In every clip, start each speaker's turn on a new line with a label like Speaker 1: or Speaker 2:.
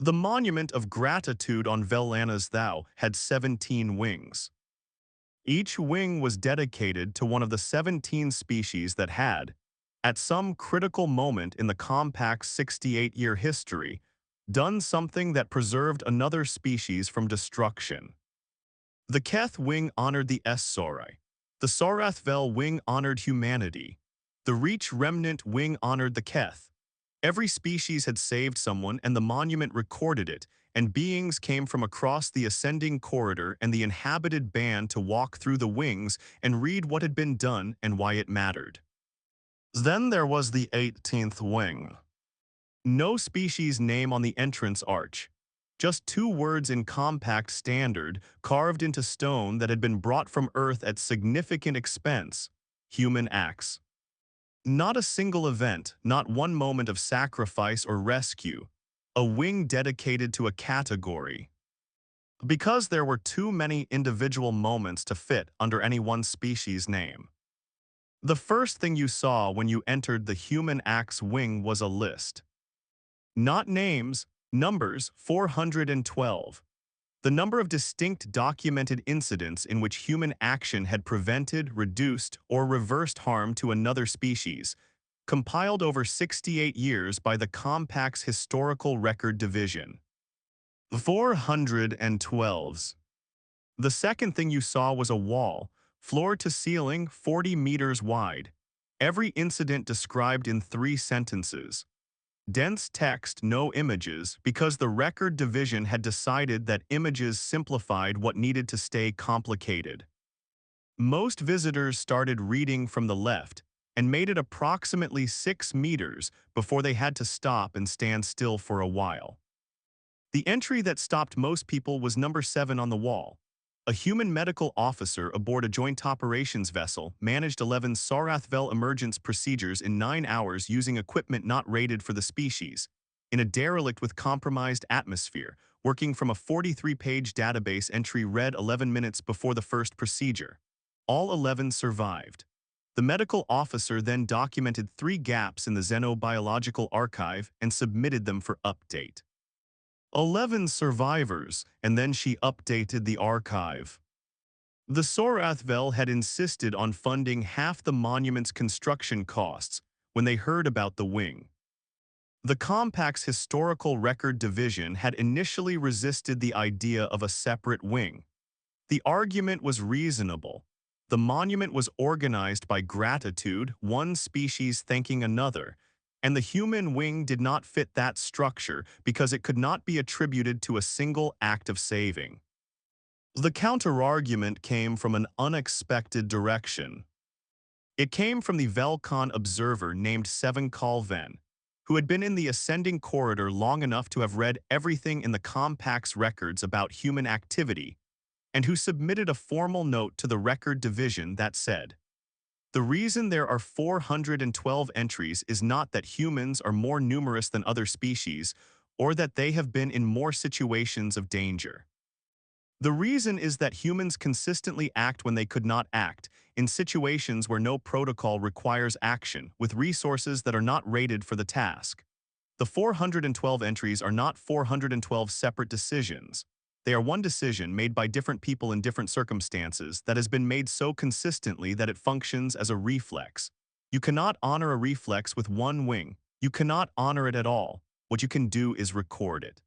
Speaker 1: The monument of gratitude on Velana's Thou had 17 wings. Each wing was dedicated to one of the 17 species that had, at some critical moment in the compact's 68-year history, done something that preserved another species from destruction. The Keth wing honored the S-Sorai. The Sorathvel wing honored humanity. The Reach remnant wing honored the Keth. Every species had saved someone, and the monument recorded it, and beings came from across the ascending corridor and the inhabited band to walk through the wings and read what had been done and why it mattered. Then there was the 18th wing. No species name on the entrance arch. Just two words in compact standard, carved into stone that had been brought from Earth at significant expense: human acts. Not a single event, not one moment of sacrifice or rescue. A wing dedicated to a category. Because there were too many individual moments to fit under any one species name. The first thing you saw when you entered the Human Acts wing was a list. Not names, numbers: 412. The number of distinct documented incidents in which human action had prevented, reduced, or reversed harm to another species, compiled over 68 years by the Compact's Historical Record Division. 412s. The second thing you saw was a wall, floor to ceiling, 40 meters wide. Every incident described in 3 sentences. Dense text, no images, because the record division had decided that images simplified what needed to stay complicated. Most visitors started reading from the left and made it approximately 6 meters before they had to stop and stand still for a while. The entry that stopped most people was number 7 on the wall. A human medical officer aboard a joint operations vessel managed 11 Sarathvel emergence procedures in 9 hours using equipment not rated for the species, in a derelict with compromised atmosphere, working from a 43-page database entry read 11 minutes before the first procedure. All 11 survived. The medical officer then documented 3 gaps in the xenobiological archive and submitted them for update. 11 survivors, and then she updated the archive. The Sorathvel had insisted on funding half the monument's construction costs when they heard about the wing. The Compact's Historical Record Division had initially resisted the idea of a separate wing. The argument was reasonable. The monument was organized by gratitude, one species thanking another, and the human wing did not fit that structure because it could not be attributed to a single act of saving. The counterargument came from an unexpected direction. It came from the Velcon observer named Seven Kalven, who had been in the ascending corridor long enough to have read everything in the Compact's records about human activity, and who submitted a formal note to the record division that said, "The reason there are 412 entries is not that humans are more numerous than other species, or that they have been in more situations of danger. The reason is that humans consistently act when they could not act, in situations where no protocol requires action, with resources that are not rated for the task. The 412 entries are not 412 separate decisions. They are one decision made by different people in different circumstances that has been made so consistently that it functions as a reflex. You cannot honor a reflex with one wing. You cannot honor it at all. What you can do is record it."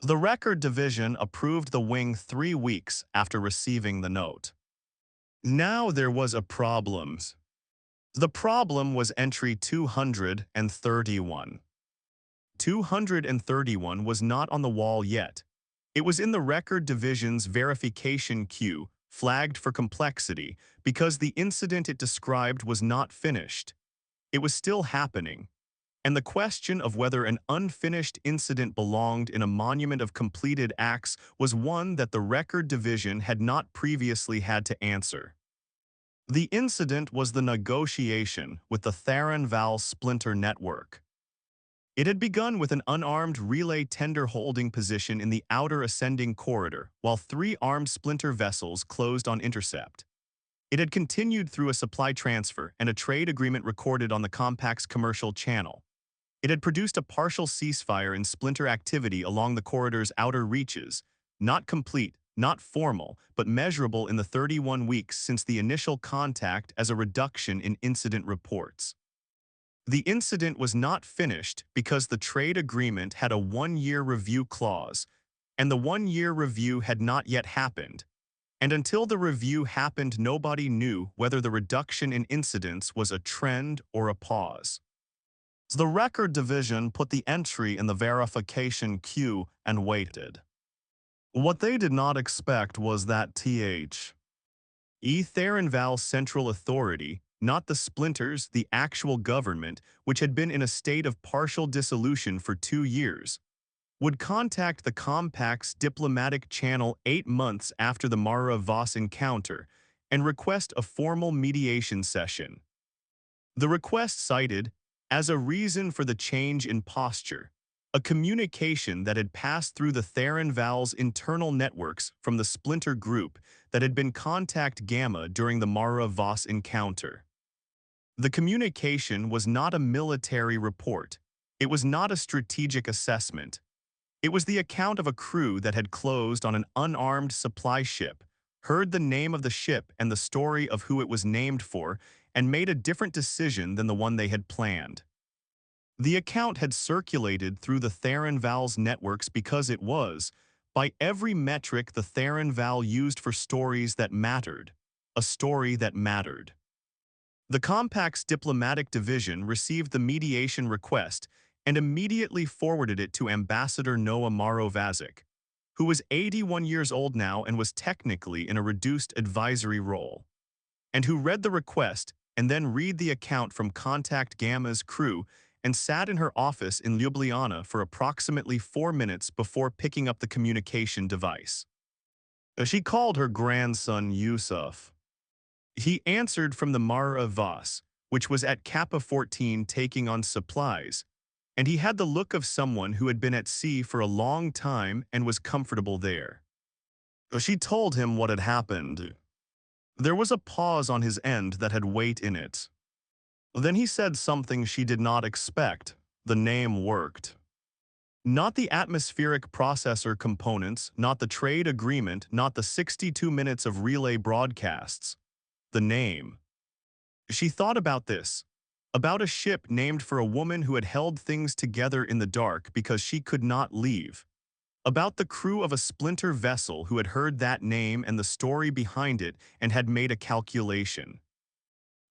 Speaker 1: The record division approved the wing 3 weeks after receiving the note. Now there was a problem. The problem was entry 231. 231 was not on the wall yet. It was in the record division's verification queue, flagged for complexity, because the incident it described was not finished. It was still happening. And the question of whether an unfinished incident belonged in a monument of completed acts was one that the record division had not previously had to answer. The incident was the negotiation with the Theron Val Splinter Network. It had begun with an unarmed relay tender holding position in the outer ascending corridor, while 3 armed splinter vessels closed on intercept. It had continued through a supply transfer and a trade agreement recorded on the Compact's commercial channel. It had produced a partial ceasefire in splinter activity along the corridor's outer reaches, not complete, not formal, but measurable in the 31 weeks since the initial contact as a reduction in incident reports. The incident was not finished because the trade agreement had a one-year review clause, and the one-year review had not yet happened. And until the review happened, nobody knew whether the reduction in incidents was a trend or a pause. The record division put the entry in the verification queue and waited. What they did not expect was that Theronval's Central Authority, not the splinters, the actual government, which had been in a state of partial dissolution for 2 years, would contact the Compact's diplomatic channel 8 months after the Mara Voss encounter and request a formal mediation session. The request cited, as a reason for the change in posture, a communication that had passed through the Theronval's internal networks from the splinter group that had been contact Gamma during the Mara Voss encounter. The communication was not a military report. It was not a strategic assessment. It was the account of a crew that had closed on an unarmed supply ship, heard the name of the ship and the story of who it was named for, and made a different decision than the one they had planned. The account had circulated through the Theronval's networks because it was, by every metric the Theronval used for stories that mattered, a story that mattered. The Compact's diplomatic division received the mediation request and immediately forwarded it to Ambassador Noah Marovazic, who was 81 years old now and was technically in a reduced advisory role, and who read the request and then read the account from Contact Gamma's crew and sat in her office in Ljubljana for approximately 4 minutes before picking up the communication device. She called her grandson Yusuf. He answered from the Mara Voss, which was at Kappa 14 taking on supplies, and he had the look of someone who had been at sea for a long time and was comfortable there. She told him what had happened. There was a pause on his end that had weight in it. Then he said something she did not expect. The name worked. Not the atmospheric processor components, not the trade agreement, not the 62 minutes of relay broadcasts. The name. She thought about this. About a ship named for a woman who had held things together in the dark because she could not leave. About the crew of a splinter vessel who had heard that name and the story behind it and had made a calculation.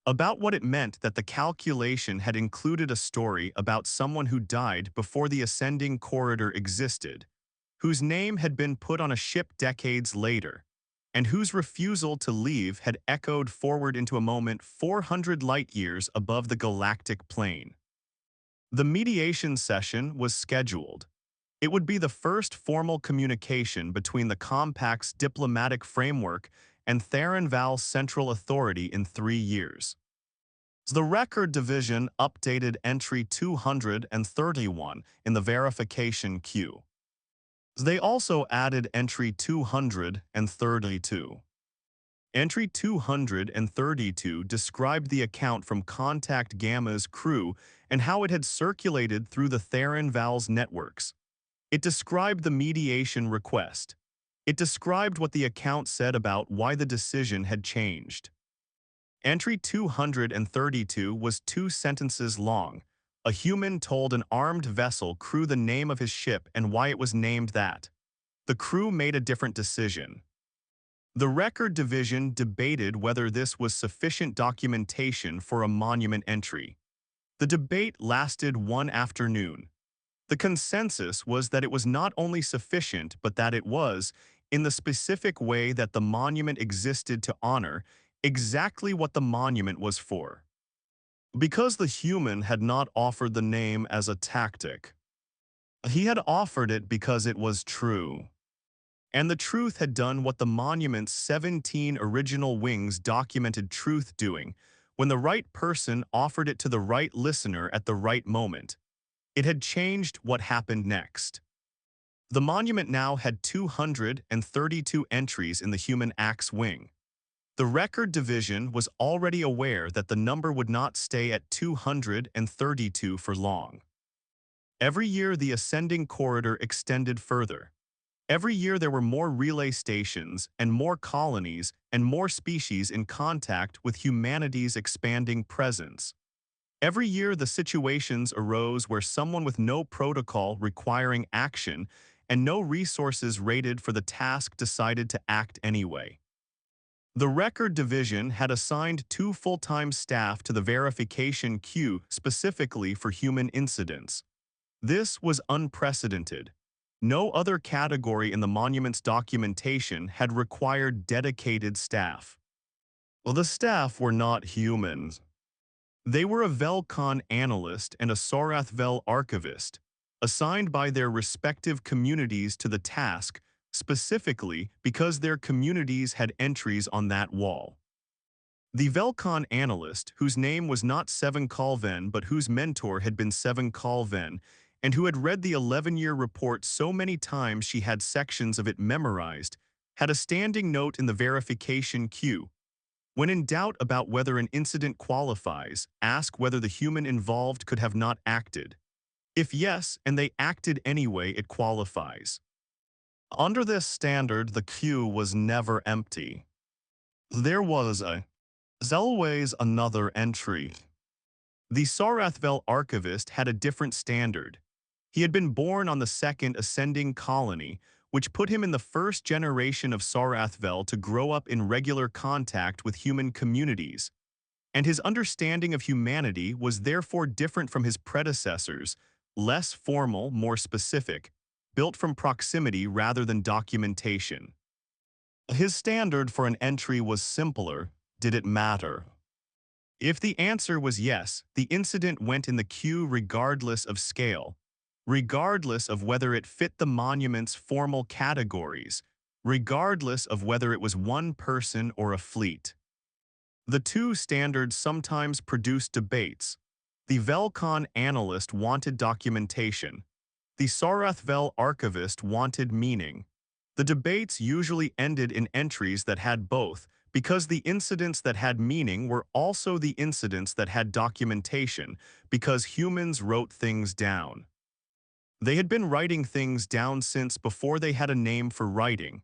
Speaker 1: About what it meant that the calculation had included a story about someone who died before the ascending corridor existed, whose name had been put on a ship decades later, and whose refusal to leave had echoed forward into a moment 400 light-years above the galactic plane. The mediation session was scheduled. It would be the first formal communication between the Compact's diplomatic framework and Theronval's Central Authority in 3 years. The record division updated entry 231 in the verification queue. They also added entry 232. Entry 232 described the account from Contact Gamma's crew and how it had circulated through the Theronval's networks. It described the mediation request. It described what the account said about why the decision had changed. Entry 232 was 2 sentences long. A human told an armed vessel crew the name of his ship and why it was named that. The crew made a different decision. The record division debated whether this was sufficient documentation for a monument entry. The debate lasted 1 afternoon. The consensus was that it was not only sufficient but that it was, in the specific way that the monument existed to honor, exactly what the monument was for. Because the human had not offered the name as a tactic. He had offered it because it was true. And the truth had done what the monument's 17 original wings documented truth doing, when the right person offered it to the right listener at the right moment. It had changed what happened next. The monument now had 232 entries in the human axe wing. The record division was already aware that the number would not stay at 232 for long. Every year, the ascending corridor extended further. Every year, there were more relay stations and more colonies and more species in contact with humanity's expanding presence. Every year, the situations arose where someone with no protocol requiring action and no resources rated for the task decided to act anyway. The record division had assigned 2 full-time staff to the verification queue specifically for human incidents. This was unprecedented. No other category in the monument's documentation had required dedicated staff. Well, the staff were not humans. They were a Velcon analyst and a Sorath Vel archivist, assigned by their respective communities to the task, specifically because their communities had entries on that wall. The Velcon analyst, whose name was not Seven Colven but whose mentor had been Seven Colven, and who had read the 11-year report so many times she had sections of it memorized, had a standing note in the verification queue. When in doubt about whether an incident qualifies, ask whether the human involved could have not acted. If yes, and they acted anyway, it qualifies. Under this standard, the queue was never empty. There was always another entry. The Sarathvel archivist had a different standard. He had been born on the second ascending colony, which put him in the first generation of Sarathvel to grow up in regular contact with human communities, and his understanding of humanity was therefore different from his predecessors, less formal, more specific, built from proximity rather than documentation. His standard for an entry was simpler: did it matter? If the answer was yes, the incident went in the queue regardless of scale, regardless of whether it fit the monument's formal categories, regardless of whether it was one person or a fleet. The two standards sometimes produced debates. The Velcon analyst wanted documentation. The Sarathvel archivist wanted meaning. The debates usually ended in entries that had both, because the incidents that had meaning were also the incidents that had documentation, because humans wrote things down. They had been writing things down since before they had a name for writing.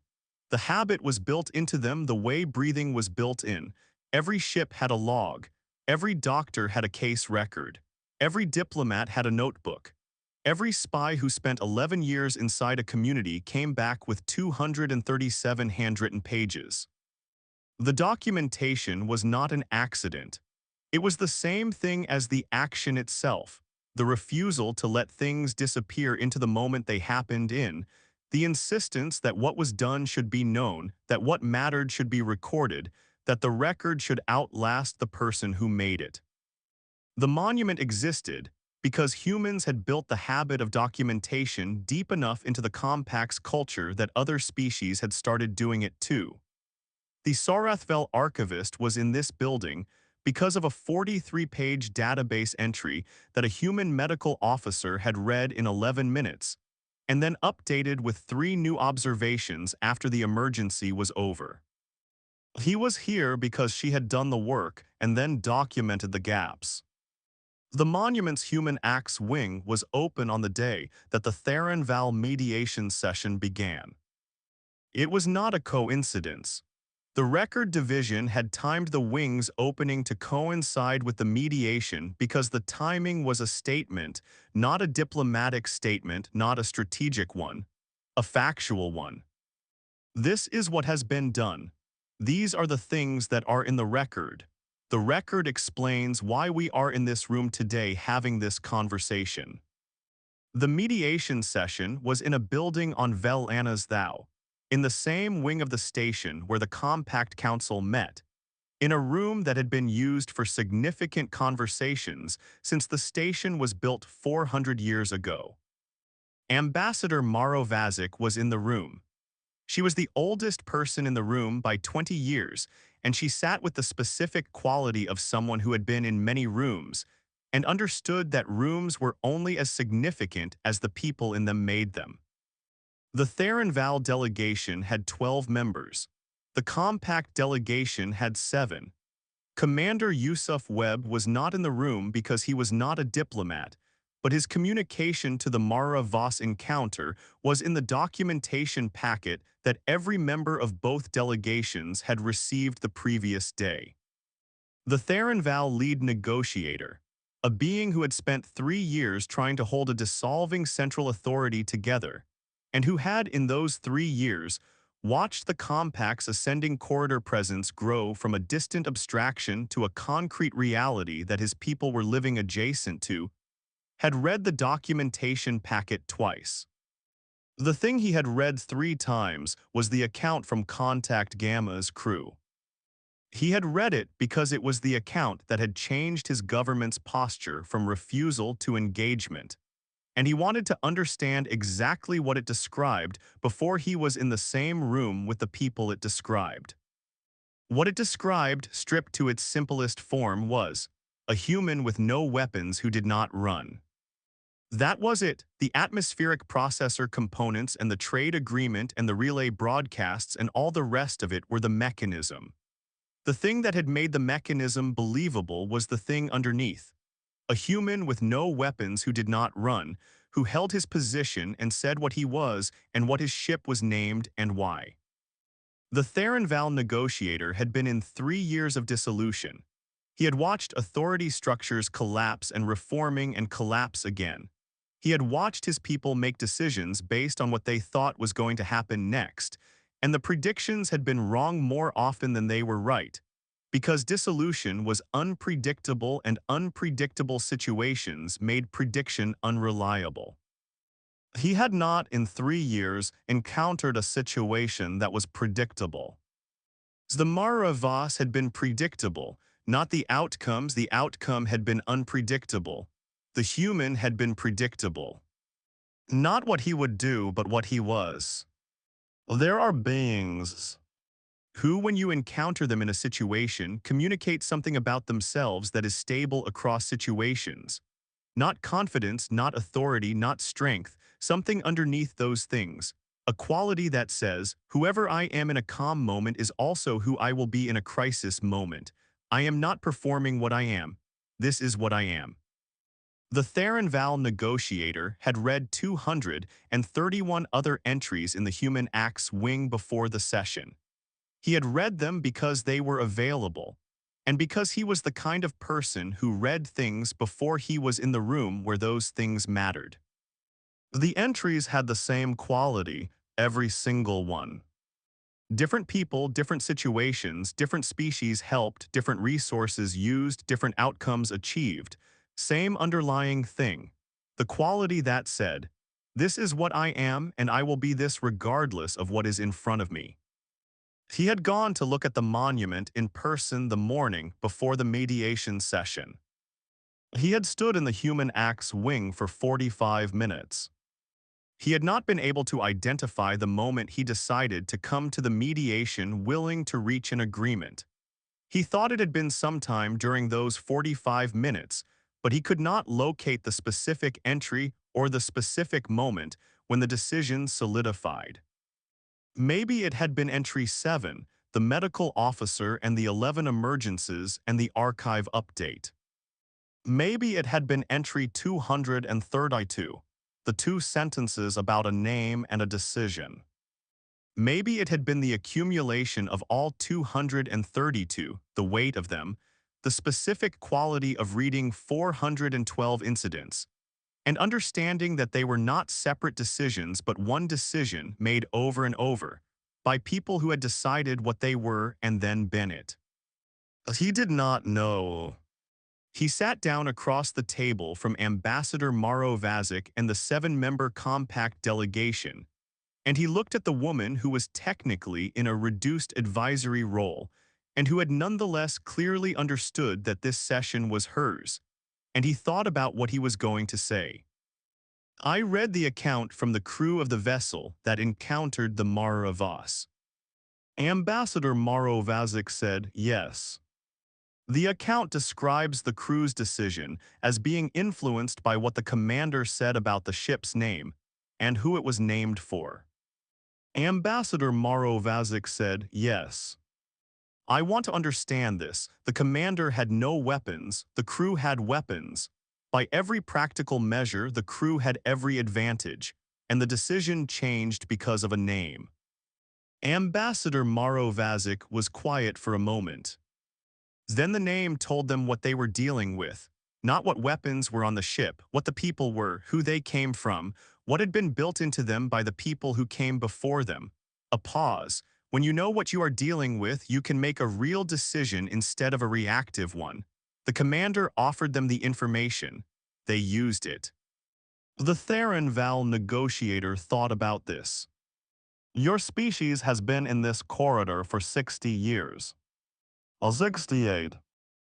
Speaker 1: The habit was built into them the way breathing was built in. Every ship had a log. Every doctor had a case record. Every diplomat had a notebook. Every spy who spent 11 years inside a community came back with 237 handwritten pages. The documentation was not an accident. It was the same thing as the action itself, the refusal to let things disappear into the moment they happened in, the insistence that what was done should be known, that what mattered should be recorded, that the record should outlast the person who made it. The monument existed because humans had built the habit of documentation deep enough into the compact's culture that other species had started doing it too. The Sarathvel archivist was in this building because of a 43-page database entry that a human medical officer had read in 11 minutes, and then updated with 3 new observations after the emergency was over. He was here because she had done the work and then documented the gaps. The monument's Human Acts wing was open on the day that the Theron Val mediation session began. It was not a coincidence. The record division had timed the wing's opening to coincide with the mediation because the timing was a statement, not a diplomatic statement, not a strategic one, a factual one. This is what has been done. These are the things that are in the record. The record explains why we are in this room today having this conversation. The mediation session was in a building on Vel Anna's Thou, in the same wing of the station where the Compact Council met, in a room that had been used for significant conversations since the station was built 400 years ago. Ambassador Maro Vazic was in the room. She was the oldest person in the room by 20 years, and she sat with the specific quality of someone who had been in many rooms and understood that rooms were only as significant as the people in them made them. The Theron Val delegation had 12 members. The Compact delegation had 7. Commander Yusuf Webb was not in the room because he was not a diplomat, but his communication to the Mara Voss encounter was in the documentation packet that every member of both delegations had received the previous day. The Theronval lead negotiator, a being who had spent 3 years trying to hold a dissolving central authority together, and who had in those 3 years watched the compact's ascending corridor presence grow from a distant abstraction to a concrete reality that his people were living adjacent to, had read the documentation packet twice. The thing he had read 3 times was the account from Contact Gamma's crew. He had read it because it was the account that had changed his government's posture from refusal to engagement, and he wanted to understand exactly what it described before he was in the same room with the people it described. What it described, stripped to its simplest form, was a human with no weapons who did not run. That was it. The atmospheric processor components and the trade agreement and the relay broadcasts and all the rest of it were the mechanism. The thing that had made the mechanism believable was the thing underneath. A human with no weapons who did not run, who held his position and said what he was and what his ship was named and why. The Theronval negotiator had been in 3 years of dissolution. He had watched authority structures collapse and reforming and collapse again. He had watched his people make decisions based on what they thought was going to happen next, and the predictions had been wrong more often than they were right, because dissolution was unpredictable and unpredictable situations made prediction unreliable. He had not, in 3 years, encountered a situation that was predictable. The Mara Voss had been predictable, not the outcomes. The outcome had been unpredictable. The human had been predictable. Not what he would do, but what he was. There are beings who, when you encounter them in a situation, communicate something about themselves that is stable across situations. Not confidence, not authority, not strength, something underneath those things. A quality that says, whoever I am in a calm moment is also who I will be in a crisis moment. I am not performing what I am. This is what I am. The Theronval negotiator had read 231 other entries in the Human Acts wing before the session. He had read them because they were available, and because he was the kind of person who read things before he was in the room where those things mattered. The entries had the same quality, every single one. Different people, different situations, different species helped, different resources used, different outcomes achieved. Same underlying thing. The quality that said, this is what I am and I will be this regardless of what is in front of me. He had gone to look at the monument in person the morning before the mediation session. He had stood in the Human Acts wing for 45 minutes. He had not been able to identify the moment he decided to come to the mediation willing to reach an agreement. He thought it had been sometime during those 45 minutes, but he could not locate the specific entry or the specific moment when the decision solidified. Maybe it had been entry 7, the medical officer and the 11 emergencies and the archive update. Maybe it had been entry 232, the 2 sentences about a name and a decision. Maybe it had been the accumulation of all 232, the weight of them, the specific quality of reading 412 incidents, and understanding that they were not separate decisions but one decision made over and over, by people who had decided what they were and then been it. He did not know. He sat down across the table from Ambassador Maro Vazic and the 7-member compact delegation, and he looked at the woman who was technically in a reduced advisory role and who had nonetheless clearly understood that this session was hers, and he thought about what he was going to say. I read the account from the crew of the vessel that encountered the Mara Voss. Ambassador Maro Vazic said, yes. The account describes the crew's decision as being influenced by what the commander said about the ship's name and who it was named for. Ambassador Maro Vazic said, yes. I want to understand this. The commander had no weapons, the crew had weapons. By every practical measure, the crew had every advantage, and the decision changed because of a name. Ambassador Maro Vazic was quiet for a moment. Then the name told them what they were dealing with, not what weapons were on the ship, what the people were, who they came from, what had been built into them by the people who came before them. A pause. When you know what you are dealing with, you can make a real decision instead of a reactive one. The commander offered them the information. They used it. The Theron Val negotiator thought about this. Your species has been in this corridor for 60 years. 68.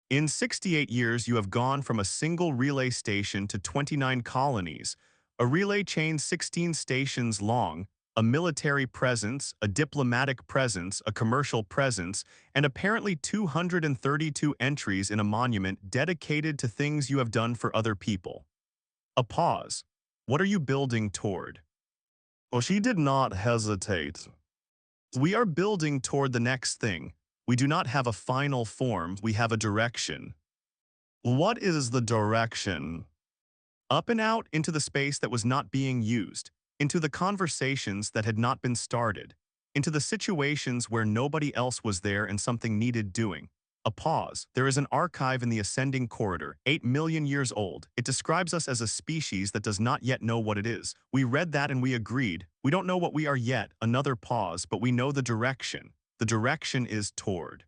Speaker 1: In 68 years, you have gone from a single relay station to 29 colonies, a relay chain 16 stations long, a military presence, a diplomatic presence, a commercial presence, and apparently 232 entries in a monument dedicated to things you have done for other people. A pause. What are you building toward? Well, she did not hesitate. We are building toward the next thing. We do not have a final form, we have a direction. What is the direction? Up and out into the space that was not being used, into the conversations that had not been started, into the situations where nobody else was there and something needed doing. A pause. There is an archive in the ascending corridor, 8 million years old. It describes us as a species that does not yet know what it is. We read that and we agreed. We don't know what we are yet. Another pause, but we know the direction. The direction is toward.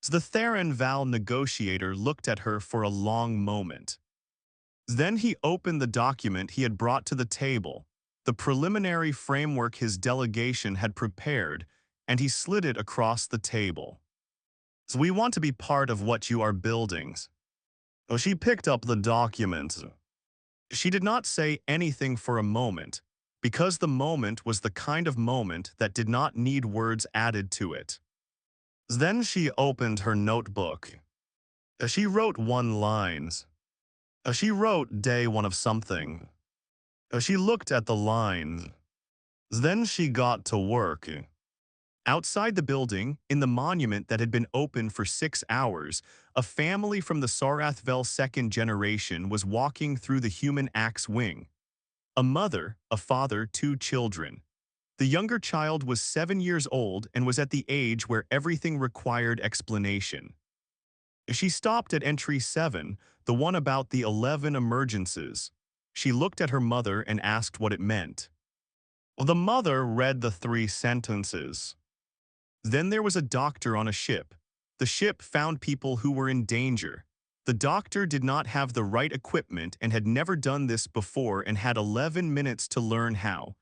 Speaker 1: The Theron Val negotiator looked at her for a long moment. Then he opened the document he had brought to the table, the preliminary framework his delegation had prepared, and he slid it across the table. So we want to be part of what you are building. Oh, she picked up the document. She did not say anything for a moment, because the moment was the kind of moment that did not need words added to it. Then she opened her notebook. She wrote one lines. She wrote day one of something. She looked at the line. Then she got to work. Outside the building, in the monument that had been open for 6 hours, a family from the Sarathvel second generation was walking through the human axe wing. A mother, a father, 2 children. The younger child was 7 years old and was at the age where everything required explanation. She stopped at entry 7, the one about the 11 emergences. She looked at her mother and asked what it meant. The mother read the 3 sentences. Then there was a doctor on a ship. The ship found people who were in danger. The doctor did not have the right equipment and had never done this before and had 11 minutes to learn how.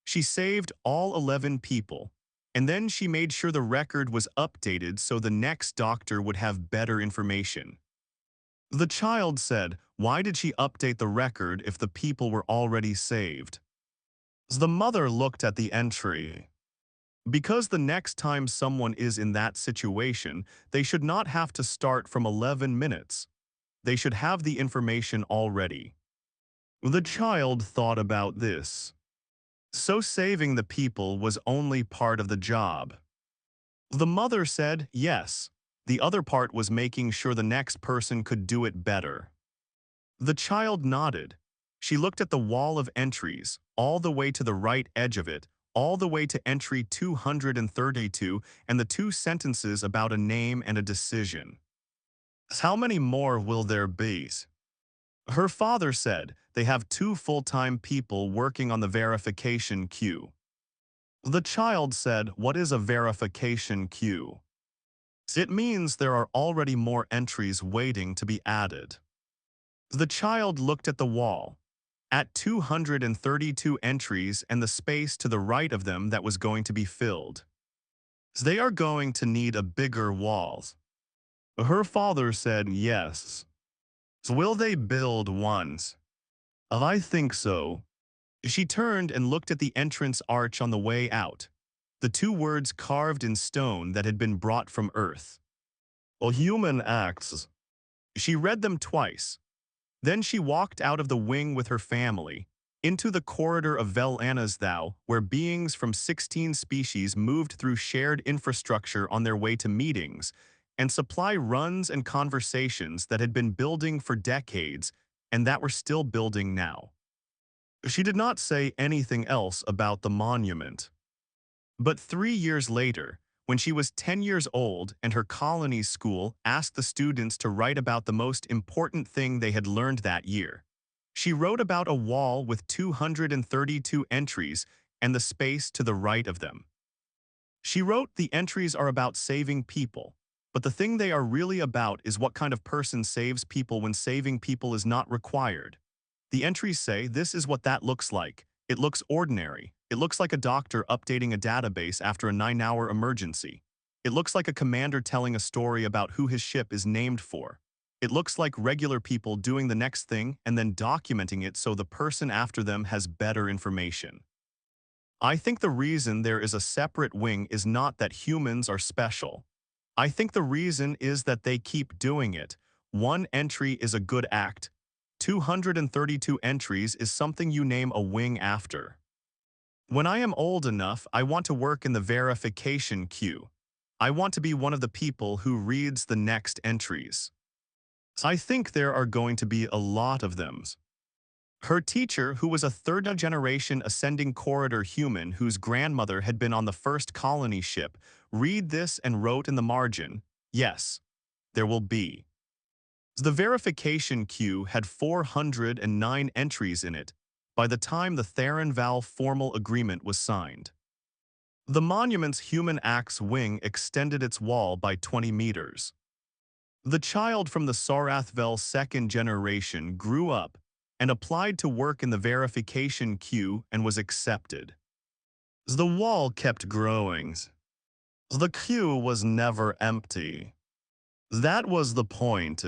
Speaker 1: She saved all 11 people, and then she made sure the record was updated so the next doctor would have better information. The child said, why did she update the record if the people were already saved? The mother looked at the entry. Because the next time someone is in that situation, they should not have to start from 11 minutes. They should have the information already. The child thought about this. So saving the people was only part of the job. The mother said, yes. The other part was making sure the next person could do it better. The child nodded. She looked at the wall of entries, all the way to the right edge of it, all the way to entry 232 and the 2 sentences about a name and a decision. How many more will there be? Her father said they have 2 full-time people working on the verification queue. The child said, what is a verification queue? It means there are already more entries waiting to be added. The child looked at the wall. At 232 entries and the space to the right of them that was going to be filled. They are going to need a bigger wall. Her father said yes. So will they build ones? I think so. She turned and looked at the entrance arch on the way out. The 2 words carved in stone that had been brought from Earth. A human acts. She read them twice. Then she walked out of the wing with her family, into the corridor of Vel-Anaz-Thou, where beings from 16 species moved through shared infrastructure on their way to meetings, and supply runs and conversations that had been building for decades, and that we're still building now. She did not say anything else about the monument. But 3 years later, when she was 10 years old and her colony school asked the students to write about the most important thing they had learned that year, she wrote about a wall with 232 entries and the space to the right of them. She wrote the entries are about saving people, but the thing they are really about is what kind of person saves people when saving people is not required. The entries say this is what that looks like. It looks ordinary. It looks like a doctor updating a database after a 9-hour emergency. It looks like a commander telling a story about who his ship is named for. It looks like regular people doing the next thing and then documenting it so the person after them has better information. I think the reason there is a separate wing is not that humans are special. I think the reason is that they keep doing it. One entry is a good act. 232 entries is something you name a wing after. When I am old enough, I want to work in the verification queue. I want to be one of the people who reads the next entries. I think there are going to be a lot of them. Her teacher, who was a third-generation ascending corridor human whose grandmother had been on the first colony ship, read this and wrote in the margin, "Yes, there will be." The verification queue had 409 entries in it by the time the Theron-Val formal agreement was signed. The monument's Human Acts wing extended its wall by 20 meters. The child from the Sarathvel second generation grew up and applied to work in the verification queue and was accepted. The wall kept growing. The queue was never empty. That was the point.